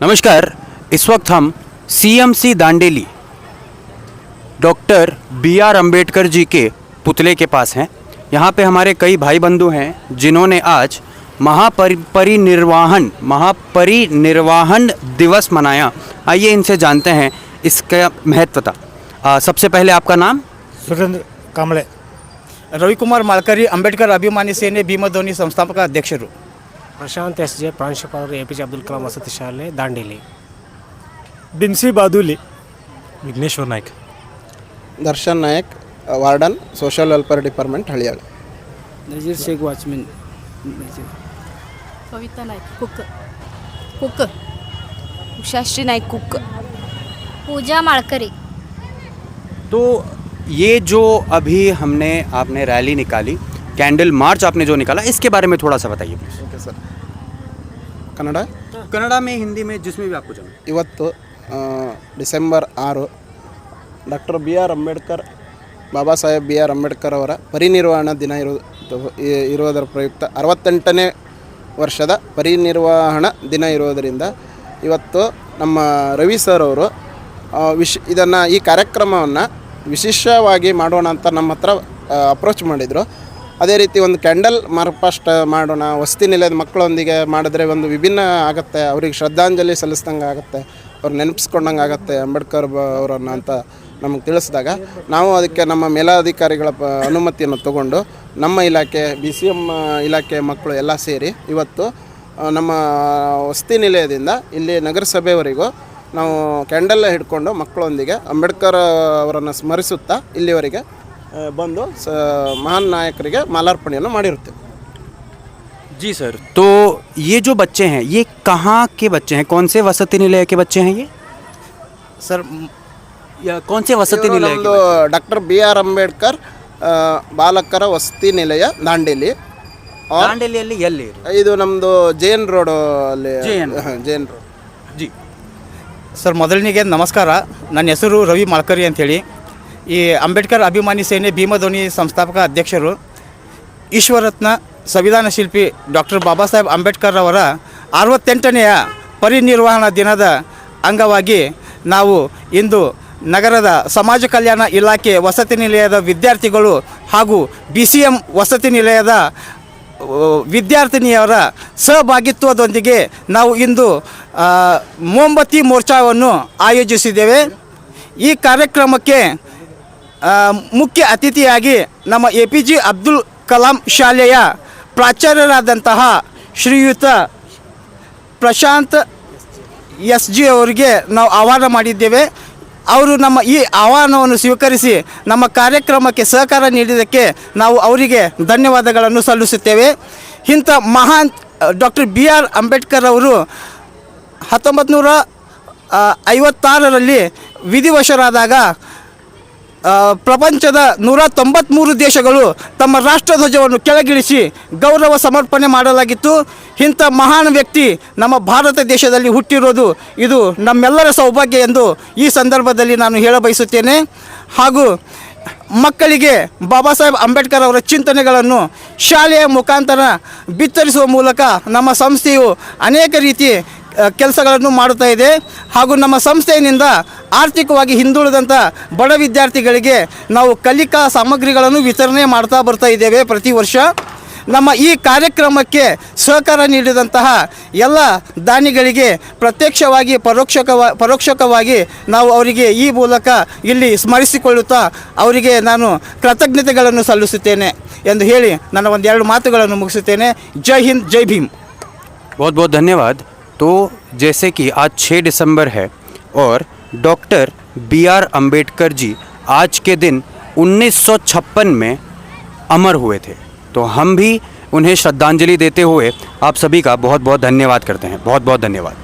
नमस्कार। इस वक्त हम CMC Dandeli doctor B R. Ambedkar ji के पुतले के पास हैं। यहाँ पे हमारे कई भाई बंधु हैं जिन्होंने आज महापरिनिर्वाण दिवस मनाया। आइए इनसे जानते हैं इसका महत्वता। सबसे पहले आपका नाम? सुरेंद्र कांबळे. रविकुमार मालकरी अंबेडकर अभिमानी सेने भीमध्वनी संस्थापक अध्यक्षರು. प्रशांत एस.जे. ಪ್ರಾಂಶುಪಾಲರು ಎ.ಪಿ.ಜೆ. ಅಬ್ದುಲ್ ಕಲಾಂ ವಸತಿ ಶಾಲೆ Dandeli. Binsi Baduli. Vighneshwar Naik. Darshan Nayak, warden, social welfare department, Haliyal. Nazir Sheikh watchman. Kavita Naik cook Ushashri Naik cook Pooja Malkari. तो ये जो अभी आपने रैली निकाली, कैंडल मार्च आपने जो निकाला, इसके बारे में थोड़ा सा बताइए please. Okay sir. Kannada. Kannada में, हिंदी में, जिसमें भी आपको जाना. ಇವತ್ತು December 6 doctor B R. Ambedkar, Baba Saheb BR. Ambedkar ಅವರ ಪರಿನಿರ್ವಾಣ ದಿನ ಇರುವುದರ ಪ್ರಯುಕ್ತ 68ನೇ ವರ್ಷದ ಪರಿನಿರ್ವಹಣ ದಿನ ಇರೋದರಿಂದ ಇವತ್ತು ನಮ್ಮ ರವಿ ಸರ್ ಅವರು ಇದನ್ನು ಈ ಕಾರ್ಯಕ್ರಮವನ್ನು ವಿಶೇಷವಾಗಿ ಮಾಡೋಣ ಅಂತ ನಮ್ಮ ಹತ್ರ ಅಪ್ರೋಚ್ ಮಾಡಿದರು. ಅದೇ ರೀತಿ ಒಂದು ಕ್ಯಾಂಡಲ್ ಮಾರ್ಪಾಸ್ಟ್ ಮಾಡೋಣ, ವಸತಿ ನಿಲಯದ ಮಕ್ಕಳೊಂದಿಗೆ ಮಾಡಿದ್ರೆ ಒಂದು ವಿಭಿನ್ನ ಆಗುತ್ತೆ, ಅವ್ರಿಗೆ ಶ್ರದ್ಧಾಂಜಲಿ ಸಲ್ಲಿಸ್ದಂಗೆ ಆಗುತ್ತೆ, ಅವ್ರು ನೆನಪಿಸ್ಕೊಂಡಂಗೆ ಆಗುತ್ತೆ ಅಂಬೇಡ್ಕರ್ ಅವರನ್ನು ಅಂತ ನಮಗೆ ತಿಳಿಸಿದಾಗ ನಾವು ಅದಕ್ಕೆ ನಮ್ಮ ಮೇಲಾಧಿಕಾರಿಗಳ ಅನುಮತಿಯನ್ನು ತಗೊಂಡು ನಮ್ಮ ಇಲಾಖೆ BCM ಇಲಾಖೆ ಮಕ್ಕಳು ಎಲ್ಲ ಸೇರಿ ಇವತ್ತು ನಮ್ಮ ವಸತಿ ನಿಲಯದಿಂದ ಇಲ್ಲಿ ನಗರಸಭೆವರೆಗೂ ನಾವು ಕ್ಯಾಂಡಲ್ ಹಿಡ್ಕೊಂಡು ಮಕ್ಕಳೊಂದಿಗೆ ಅಂಬೇಡ್ಕರ್ ಅವರನ್ನು ಸ್ಮರಿಸುತ್ತಾ ಇಲ್ಲಿವರೆಗೆ ಬಂದು ಮಹಾನ್ ನಾಯಕರಿಗೆ ಮಾಲಾರ್ಪಣೆಯನ್ನು ಮಾಡಿರುತ್ತೇವೆ. जी सर, तो ये जो बच्चे हैं ये कहाँ के बच्चे हैं? कौन से वसति निलय के बच्चे हैं ये? सर या कौन से वसति निलय के? Doctor B R. ಅಂಬೇಡ್ಕರ್ ಬಾಲಕರ ವಸತಿ ನಿಲಯ ದಾಂಡೇಲಿ. ದಾಂಡೇಲಿಯಲ್ಲಿ ಎಲ್ಲಿ? ಇದು ನಮ್ಮದು ಜೈನ್ ರೋಡ್ ಅಲ್ಲಿ. ಜೈನ್ ರೋಡ್. जी ಸರ್, ಮೊದಲನಿಗೆ ನಮಸ್ಕಾರ. ನನ್ನ ಹೆಸರು ರವಿ ಮಾಳ್ಕರಿ ಅಂಥೇಳಿ. ಈ ಅಂಬೇಡ್ಕರ್ ಅಭಿಮಾನಿ ಸೇನೆ ಭೀಮಧ್ವನಿ ಸಂಸ್ಥಾಪಕ ಅಧ್ಯಕ್ಷರು. ಈಶ್ವರತ್ನ ಸಂವಿಧಾನ ಶಿಲ್ಪಿ ಡಾಕ್ಟರ್ ಬಾಬಾ ಸಾಹೇಬ್ ಅಂಬೇಡ್ಕರ್ ಅವರ 68ನೆಯ ಪರಿನಿರ್ವಹಣಾ ದಿನದ ಅಂಗವಾಗಿ ನಾವು ಇಂದು ನಗರದ ಸಮಾಜ ಕಲ್ಯಾಣ ಇಲಾಖೆ ವಸತಿ ನಿಲಯದ ವಿದ್ಯಾರ್ಥಿಗಳು ಹಾಗೂ BCM ವಸತಿ ನಿಲಯದ ವಿದ್ಯಾರ್ಥಿನಿಯರ ಸಹಭಾಗಿತ್ವದೊಂದಿಗೆ ನಾವು ಇಂದು ಮೋಂಬತ್ತಿ ಮೋರ್ಚಾವನ್ನು ಆಯೋಜಿಸಿದ್ದೇವೆ. ಈ ಕಾರ್ಯಕ್ರಮಕ್ಕೆ ಮುಖ್ಯ ಅತಿಥಿಯಾಗಿ ನಮ್ಮ APJ ಅಬ್ದುಲ್ ಕಲಾಂ ಶಾಲೆಯ ಪ್ರಾಚಾರ್ಯರಾದಂತಹ ಶ್ರೀಯುತ ಪ್ರಶಾಂತ್ SG ಅವರಿಗೆ ನಾವು ಆಹ್ವಾನ ಮಾಡಿದ್ದೇವೆ. ಅವರು ನಮ್ಮ ಈ ಆಹ್ವಾನವನ್ನು ಸ್ವೀಕರಿಸಿ ನಮ್ಮ ಕಾರ್ಯಕ್ರಮಕ್ಕೆ ಸಹಕಾರ ನೀಡಿದ್ದಕ್ಕೆ ನಾವು ಅವರಿಗೆ ಧನ್ಯವಾದಗಳನ್ನು ಸಲ್ಲಿಸುತ್ತೇವೆ. ಇಂಥ ಮಹಾನ್ ಡಾಕ್ಟರ್ B.R. ಅಂಬೇಡ್ಕರ್ ಅವರು 1956ರಲ್ಲಿ ವಿಧಿವಶರಾದಾಗ ಪ್ರಪಂಚದ 193 ದೇಶಗಳು ತಮ್ಮ ರಾಷ್ಟ್ರಧ್ವಜವನ್ನು ಕೆಳಗಿಳಿಸಿ ಗೌರವ ಸಮರ್ಪಣೆ ಮಾಡಲಾಗಿತ್ತು. ಇಂಥ ಮಹಾನ್ ವ್ಯಕ್ತಿ ನಮ್ಮ ಭಾರತ ದೇಶದಲ್ಲಿ ಹುಟ್ಟಿರೋದು ಇದು ನಮ್ಮೆಲ್ಲರ ಸೌಭಾಗ್ಯ ಎಂದು ಈ ಸಂದರ್ಭದಲ್ಲಿ ನಾನು ಹೇಳಬಯಸುತ್ತೇನೆ. ಹಾಗೂ ಮಕ್ಕಳಿಗೆ ಬಾಬಾ ಸಾಹೇಬ್ ಅಂಬೇಡ್ಕರ್ ಅವರ ಚಿಂತನೆಗಳನ್ನು ಶಾಲೆಯ ಮುಖಾಂತರ ಬಿತ್ತರಿಸುವ ಮೂಲಕ ನಮ್ಮ ಸಂಸ್ಥೆಯು ಅನೇಕ ರೀತಿ ಕೆಲಸಗಳನ್ನು ಮಾಡುತ್ತಾ ಇದೆ. ಹಾಗೂ ನಮ್ಮ ಸಂಸ್ಥೆಯಿಂದ ಆರ್ಥಿಕವಾಗಿ ಹಿಂದುಳಿದಂಥ ಬಡ ವಿದ್ಯಾರ್ಥಿಗಳಿಗೆ ನಾವು ಕಲಿಕಾ ಸಾಮಗ್ರಿಗಳನ್ನು ವಿತರಣೆ ಮಾಡ್ತಾ ಬರ್ತಾ ಇದ್ದೇವೆ ಪ್ರತಿ ವರ್ಷ. ನಮ್ಮ ಈ ಕಾರ್ಯಕ್ರಮಕ್ಕೆ ಸಹಕಾರ ನೀಡಿದಂತಹ ಎಲ್ಲ ದಾನಿಗಳಿಗೆ ಪ್ರತ್ಯಕ್ಷವಾಗಿ ಪರೋಕ್ಷಕವಾಗಿ ನಾವು ಅವರಿಗೆ ಈ ಮೂಲಕ ಇಲ್ಲಿ ಸ್ಮರಿಸಿಕೊಳ್ಳುತ್ತಾ ಅವರಿಗೆ ನಾನು ಕೃತಜ್ಞತೆಗಳನ್ನು ಸಲ್ಲಿಸುತ್ತೇನೆ ಎಂದು ಹೇಳಿ ನನ್ನ ಒಂದೆರಡು ಮಾತುಗಳನ್ನು ಮುಗಿಸುತ್ತೇನೆ. ಜೈ ಹಿಂದ್, ಜೈ ಭೀಮ್. बहुत बहुत धन्यवाद. तो जैसे कि आज 6 दिसंबर है और डॉक्टर B.R. अम्बेडकर जी आज के दिन 1956 में अमर हुए थे, तो हम भी उन्हें श्रद्धांजलि देते हुए आप सभी का बहुत बहुत धन्यवाद करते हैं. बहुत बहुत धन्यवाद.